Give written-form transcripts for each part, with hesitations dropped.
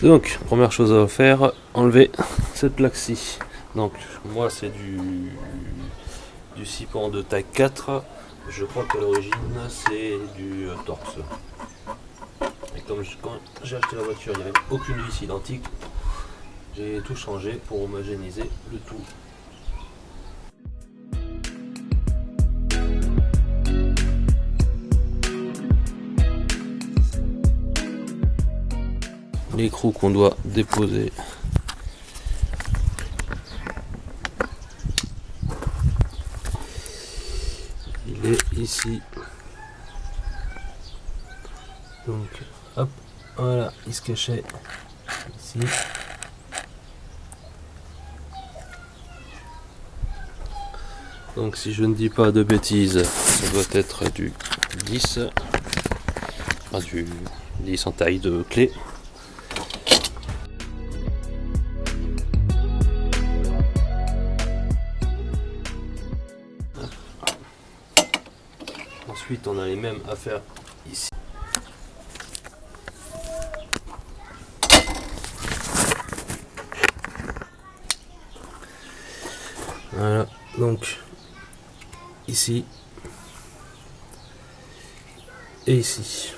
Donc première chose à faire, enlever cette plaque-ci. Donc moi c'est du 6 pans de taille 4. Je crois qu'à l'origine c'est du torx. Et comme quand j'ai acheté la voiture, il n'y avait aucune vis identique. J'ai tout changé pour homogénéiser le tout. L'écrou qu'on doit déposer. Il est ici. Donc hop, voilà, il se cachait ici. Donc si je ne dis pas de bêtises, ça doit être du 10, enfin du 10 en taille de clé. Ensuite on a les mêmes à faire ici. Voilà, donc ici et ici.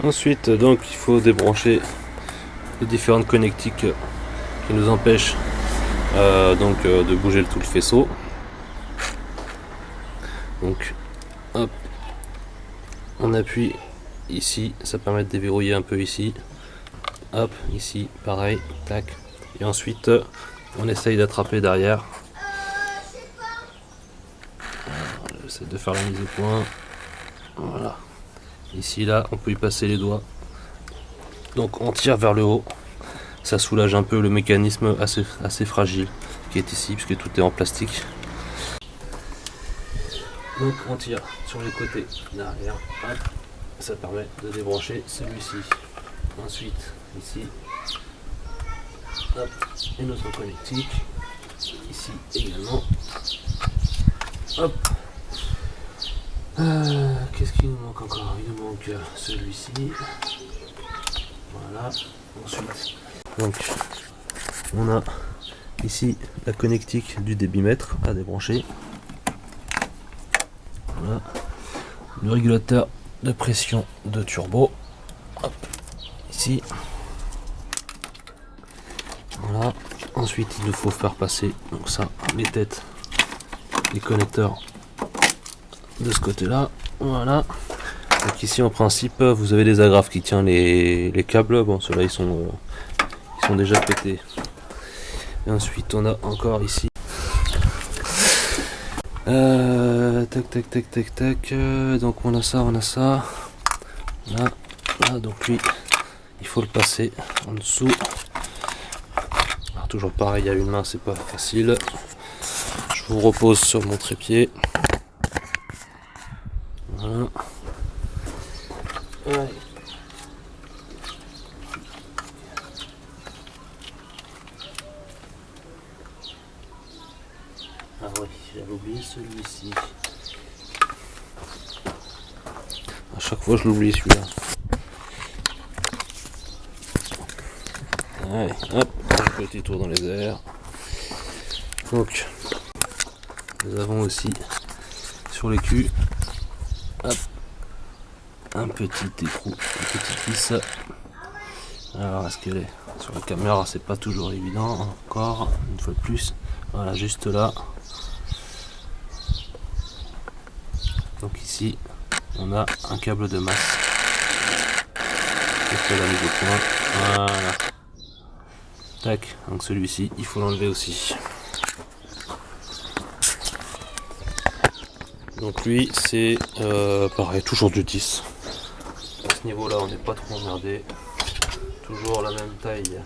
Ensuite, donc il faut débrancher les différentes connectiques qui nous empêchent de bouger tout le faisceau. Donc hop, on appuie ici, ça permet de déverrouiller un peu ici. Hop, ici pareil, tac. Et ensuite on essaye d'attraper derrière. J'essaie de faire la mise au point. Voilà. Ici là on peut y passer les doigts. Donc on tire vers le haut. Ça soulage un peu le mécanisme assez fragile qui est ici puisque tout est en plastique. Donc on tire sur les côtés derrière, hop, ça permet de débrancher celui-ci. Ensuite ici, hop, et notre connectique, ici également. Hop. Qu'est-ce qu'il nous manque encore? Il nous manque celui-ci. Voilà. Ensuite, donc on a ici la connectique du débitmètre à débrancher. Voilà. Le régulateur de pression de turbo. Hop. Ici. Voilà. Ensuite, il nous faut faire passer donc ça, les têtes, les connecteurs de ce côté-là. Voilà. Donc ici, en principe, vous avez des agrafes qui tiennent les câbles. Bon, ceux-là, ils sont déjà pétés. Et ensuite, on a encore ici. Tac, tac, tac, tac, tac. Donc on a ça. Là, là, donc lui, il faut le passer en dessous. Alors toujours pareil, à une main, c'est pas facile. Je vous repose sur mon trépied. Voilà. Ouais. Ah oui, j'avais oublié celui-ci. À chaque fois je l'oublie celui-là. Allez, hop, un petit tour dans les airs. Donc, nous avons aussi sur les culs, hop, un petit écrou, une petite vis. Alors, est-ce qu'elle est sur la caméra? C'est pas toujours évident. Encore une fois de plus. Voilà, juste là. Donc ici, on a un câble de masse. Je fais la mise au point. Voilà. Tac. Donc celui-ci, il faut l'enlever aussi. Donc lui, c'est pareil, toujours du 10. À ce niveau-là, on n'est pas trop emmerdé. Toujours la même taille.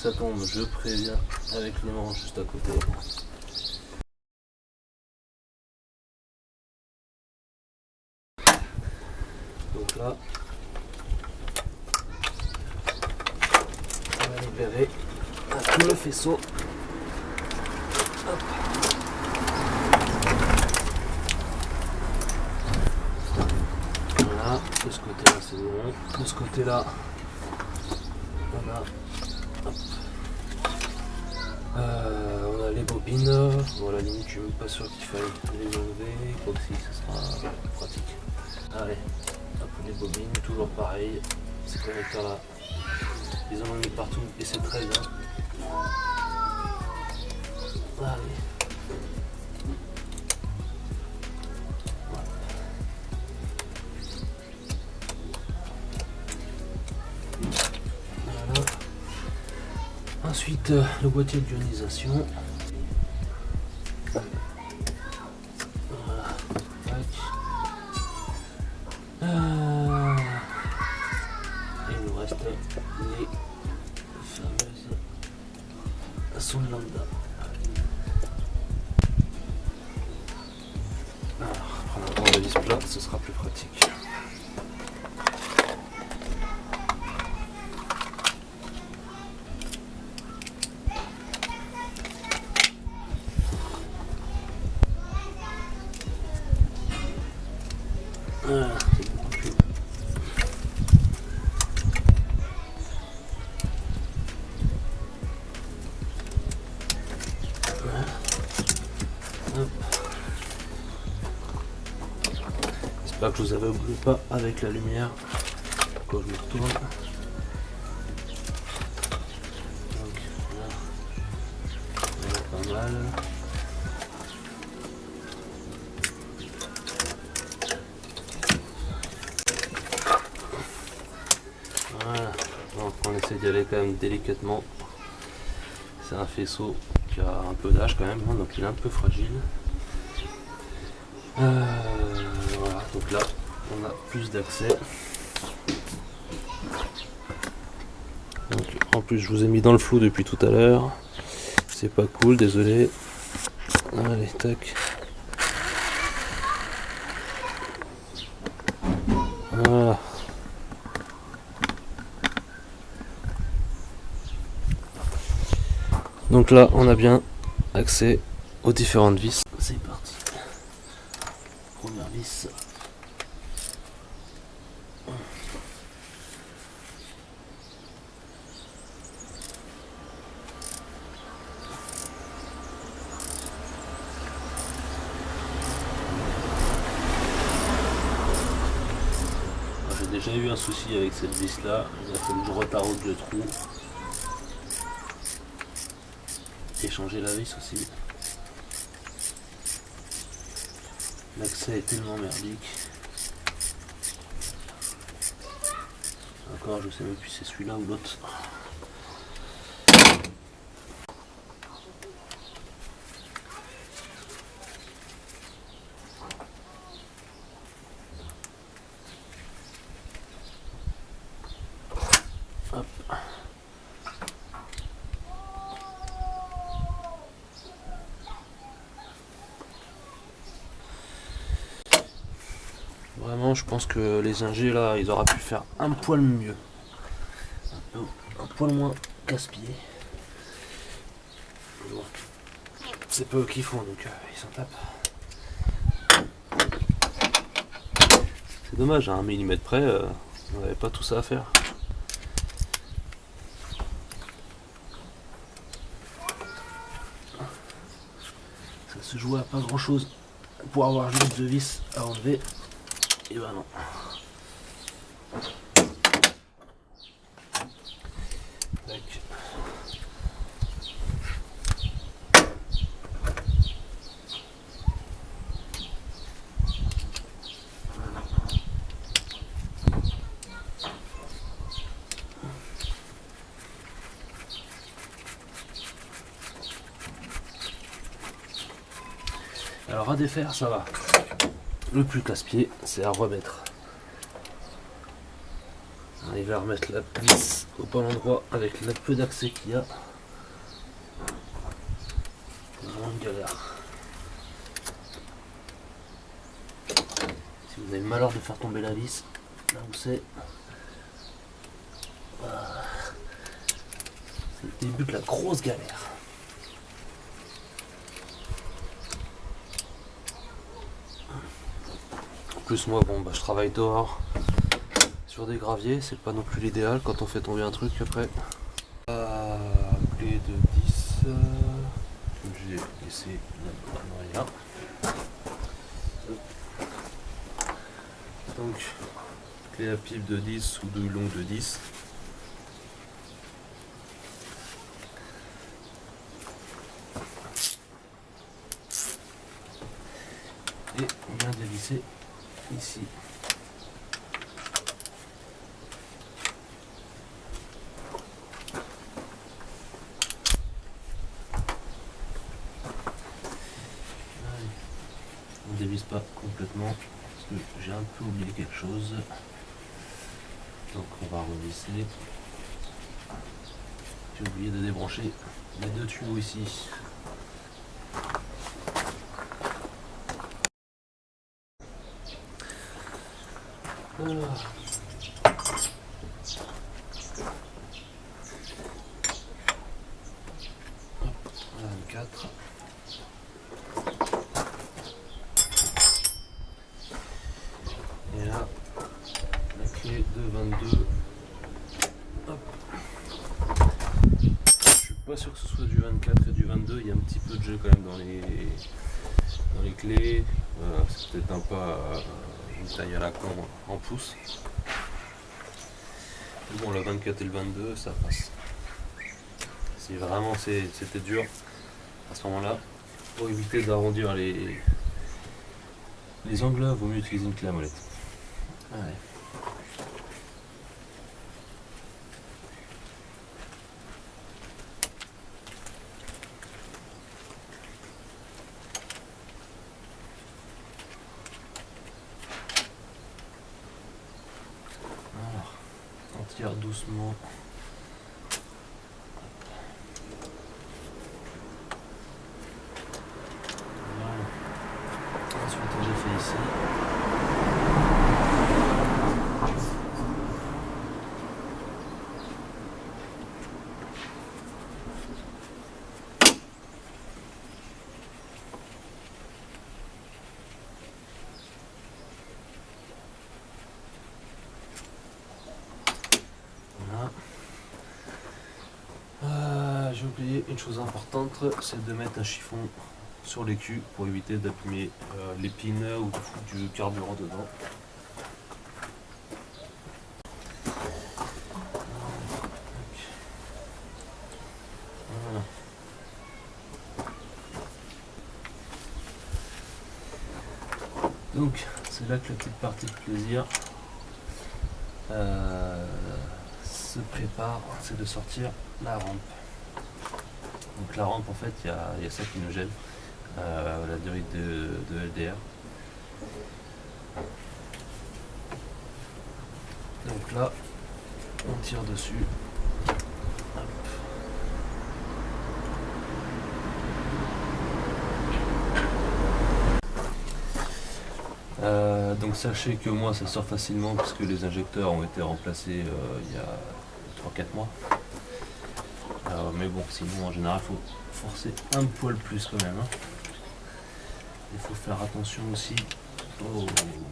ça tombe, je préviens avec les manches juste à côté. Donc là, on va libérer tout le faisceau. Hop. Voilà, de ce côté-là c'est bon. De ce côté-là, on a, on a les bobines. Bon, à la limite, je suis même pas sûr qu'il faille les enlever. Quoi que si, ce sera pratique. Allez, hop, les bobines, toujours pareil. Ces connecteurs là, ils en ont mis partout et c'est très bien. Allez. Voilà. Ensuite, le boîtier d'ionisation. Voilà. Tac. Et il nous reste les fameuses sondes lambda. Alors, prendre un tournevis plat, ce sera plus pratique. Voilà, c'est beaucoup plus. Voilà. Hop. J'espère que je vous avais oublié pas avec la lumière quand je me retourne. Donc là, on a pas mal. Voilà, donc on essaie d'y aller quand même délicatement. C'est un faisceau qui a un peu d'âge quand même, donc il est un peu fragile. Voilà, donc là on a plus d'accès. En plus je vous ai mis dans le flou depuis tout à l'heure. C'est pas cool, désolé. Allez, tac. Voilà. Donc là, on a bien accès aux différentes vis. C'est parti. Première vis. J'ai déjà eu un souci avec cette vis là. Il a fallu que je retaraude le trou. Et changer la vis aussi. L'accès est tellement merdique. Encore, je sais même plus si c'est celui-là ou l'autre. Hop. Vraiment, je pense que les ingés là, ils auraient pu faire un poil mieux. Un poil moins casse-pied. Bon. C'est pas eux qui font, donc ils s'en tapent. C'est dommage, à 1 mm près, on n'avait pas tout ça à faire. Ça se joue à pas grand chose pour avoir juste 2 vis à enlever. Et ben non. Tac. Alors à défaire, ça va. Le plus casse-pied, c'est à remettre. On arrive à remettre la vis au bon endroit avec le peu d'accès qu'il y a. C'est vraiment une galère. Si vous avez le malheur de faire tomber la vis, là où c'est le début de la grosse galère. En plus moi bon bah je travaille dehors sur des graviers, c'est pas non plus l'idéal quand on fait tomber un truc après. Clé de 10, j'ai laissé là rien. Donc clé à pipe de 10 ou de longue de 10. Et on vient de visser ici. On ne dévisse pas complètement parce que j'ai un peu oublié quelque chose. Donc on va revisser. J'ai oublié de débrancher les deux tuyaux ici. Alors. Hop, 24. Et là, la clé de 22. Hop. Je suis pas sûr que ce soit du 24 et du 22, il y a un petit peu de jeu quand même dans les clés. C'est peut-être un pas une taille à la con en pouces. Mais bon, le 24 et le 22, ça passe. Si vraiment c'était dur, à ce moment-là, pour éviter d'arrondir les angles, il vaut mieux utiliser une clé à molette. Allez. Alors, on tire doucement. Voilà. Ensuite, j'ai fait ici. J'ai oublié une chose importante, c'est de mettre un chiffon sur l'écu pour éviter d'abîmer l'épine ou de foutre du carburant dedans. Voilà. Donc c'est là que la petite partie de plaisir se prépare, c'est de sortir la rampe. Donc la rampe en fait il y a ça qui nous gêne, la durée de LDR. Donc là on tire dessus. Hop. Donc sachez que moi ça sort facilement parce que les injecteurs ont été remplacés il y a 3-4 mois. Mais bon, sinon en général il faut forcer un poil plus quand même. Il faut faire attention aussi aux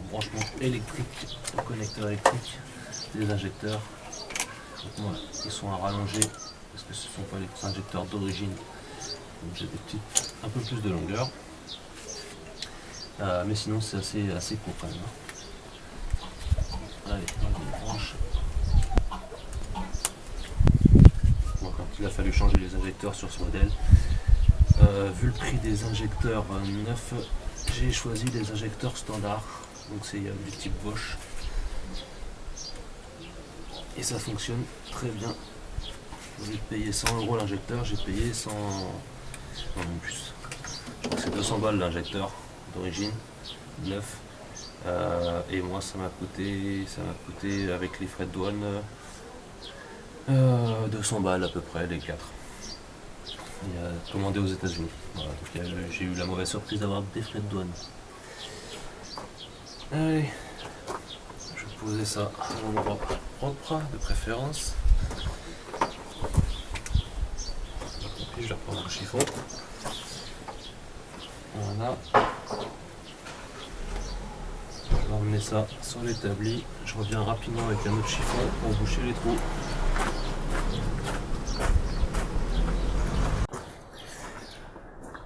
branchements électriques, aux connecteurs électriques des injecteurs. Donc moi, ils sont à rallonger parce que ce ne sont pas les injecteurs d'origine. Donc j'ai des petites, un peu plus de longueur. Mais sinon c'est assez court quand même. Allez, on débranche. Bon, quand il a fallu changer les injecteurs sur ce modèle, vu le prix des injecteurs neufs, j'ai choisi les injecteurs standards. Donc c'est du type Bosch. Et ça fonctionne très bien. Au lieu de payer 100 € l'injecteur, j'ai payé 100. Non, même plus. Je crois que c'est 200 balles l'injecteur d'origine, neuf. Et moi ça m'a coûté avec les frais de douane 200 balles à peu près les 4. Il a commandé aux États-Unis. Voilà, j'ai eu la mauvaise surprise d'avoir des frais de douane. Allez, je vais poser ça à un endroit propre de préférence. Et puis je vais reprendre le chiffon. Voilà. Je vais emmener ça sur l'établi. Je reviens rapidement avec un autre chiffon pour boucher les trous.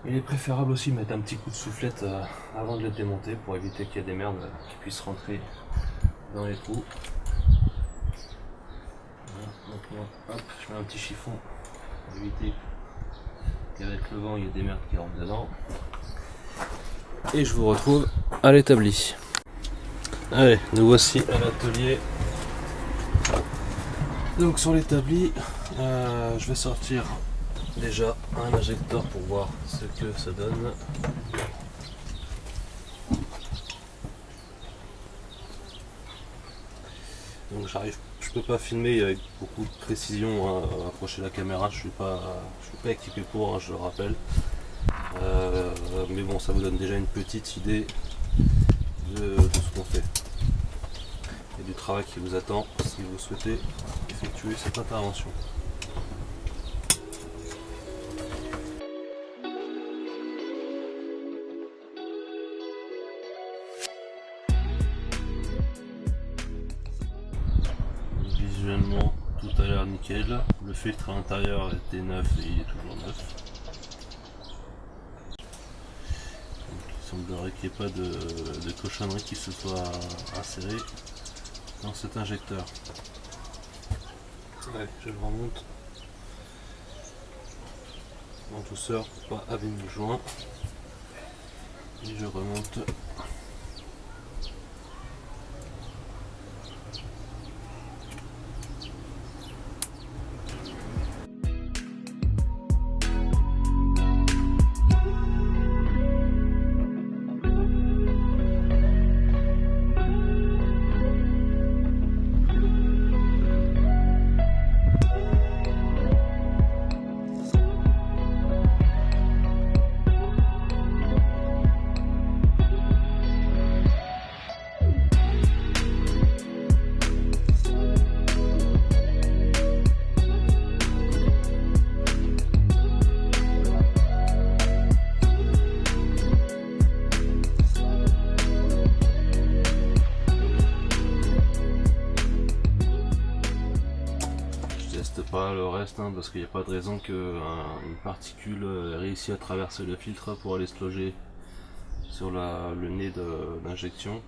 Il est préférable aussi de mettre un petit coup de soufflette avant de le démonter pour éviter qu'il y ait des merdes qui puissent rentrer dans les trous. Voilà, donc moi, hop, je mets un petit chiffon pour éviter qu'avec le vent il y ait des merdes qui rentrent dedans. Et je vous retrouve à l'établi. Allez, nous voici à l'atelier. Donc sur l'établi, je vais sortir déjà un injecteur pour voir ce que ça donne. Donc je peux pas filmer avec beaucoup de précision, hein, approcher la caméra, je suis pas équipé pour, hein, je le rappelle. Mais bon, ça vous donne déjà une petite idée de ce qu'on fait et du travail qui vous attend si vous souhaitez effectuer cette intervention. Visuellement, tout a l'air nickel. Le filtre à l'intérieur était neuf et il est toujours neuf. Il semblerait qu'il n'y ait pas de cochonnerie qui se soit insérée dans cet injecteur. Allez, je le remonte en douceur pour pas abîmer le joint. Et je remonte. Pas le reste, hein, parce qu'il n'y a pas de raison qu'une particule réussisse à traverser le filtre pour aller se loger sur le nez d'injection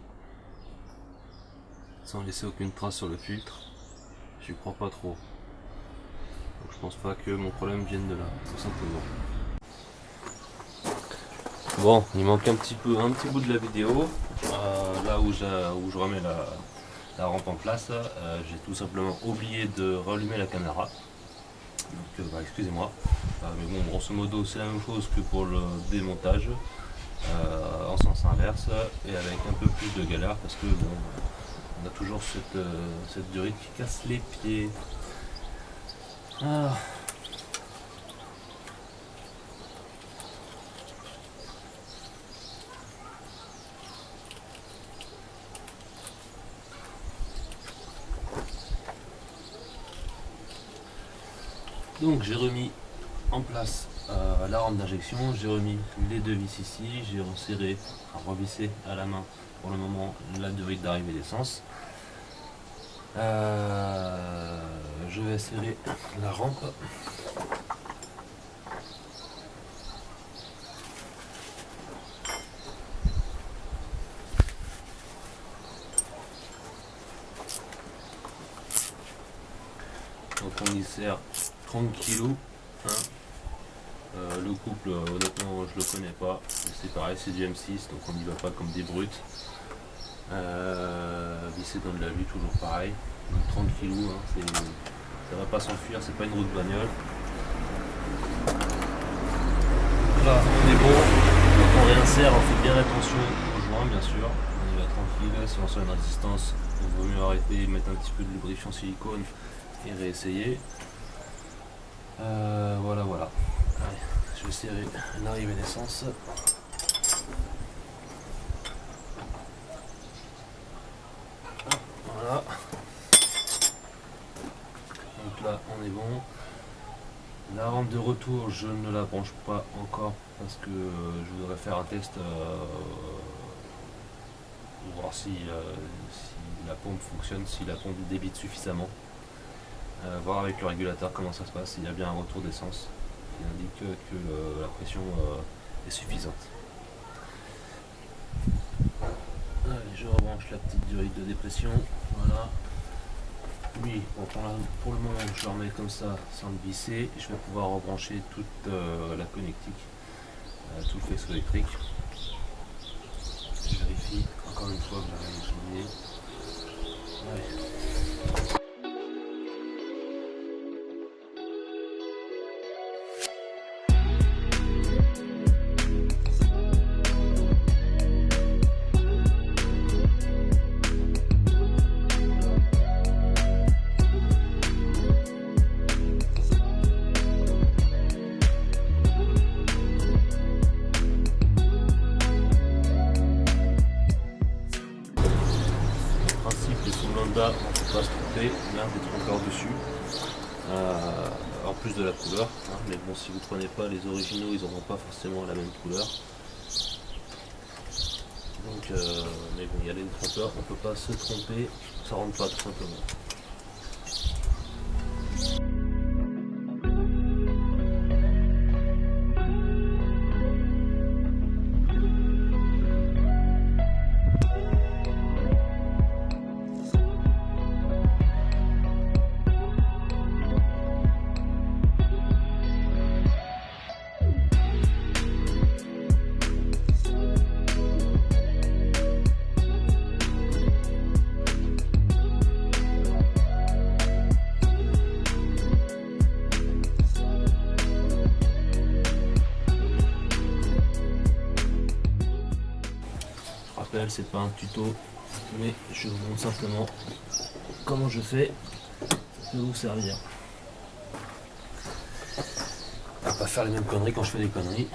sans laisser aucune trace sur le filtre. J'y crois pas trop, donc je pense pas que mon problème vienne de là, tout simplement. Bon, il manque un petit bout de la vidéo, là où je remets la rampe en place. J'ai tout simplement oublié de rallumer la caméra, donc excusez-moi, mais bon, grosso modo c'est la même chose que pour le démontage, en sens inverse et avec un peu plus de galère parce que bon, on a toujours cette durite qui casse les pieds. Donc j'ai remis en place la rampe d'injection, j'ai remis les deux vis ici, j'ai resserré, revissé à la main pour le moment la durite d'arrivée d'essence. Je vais serrer la rampe. Donc on y sert 30 kg. Hein. Le couple, honnêtement, je le connais pas. C'est pareil, c'est du M6, donc on n'y va pas comme des brutes. Visser dans de la vue, toujours pareil. Donc 30 kg, hein, ça va pas s'enfuir, c'est pas une roue de bagnole. Là, on est bon. Quand on réinsère, on fait bien attention au joint, bien sûr. On y va pile. Si on sent une résistance, il vaut mieux arrêter, mettre un petit peu de lubrifiant silicone et réessayer. Voilà. Allez, je vais serrer l'arrivée d'essence. Voilà. Donc là, on est bon. La rampe de retour, je ne la branche pas encore parce que je voudrais faire un test pour voir si la pompe fonctionne, si la pompe débite suffisamment. Voir avec le régulateur comment ça se passe, s'il y a bien un retour d'essence qui indique que la pression est suffisante. Allez, je rebranche la petite durite de dépression. Voilà. Oui, bon, pour le moment je le remets comme ça sans le visser. Je vais pouvoir rebrancher toute la connectique, tout le faisceau électrique. Je vérifie encore une fois que j'ai rien oublié. Ouais. Là, on ne peut pas se tromper, il y a des trompeurs dessus, en plus de la couleur, hein, mais bon, si vous ne prenez pas les originaux, ils n'auront pas forcément la même couleur. Donc, mais bon, il y a les trompeurs, on ne peut pas se tromper, ça ne rentre pas tout simplement. C'est pas un tuto, mais je vous montre simplement comment je fais, ça peut vous servir. On va pas faire les mêmes conneries quand je fais des conneries.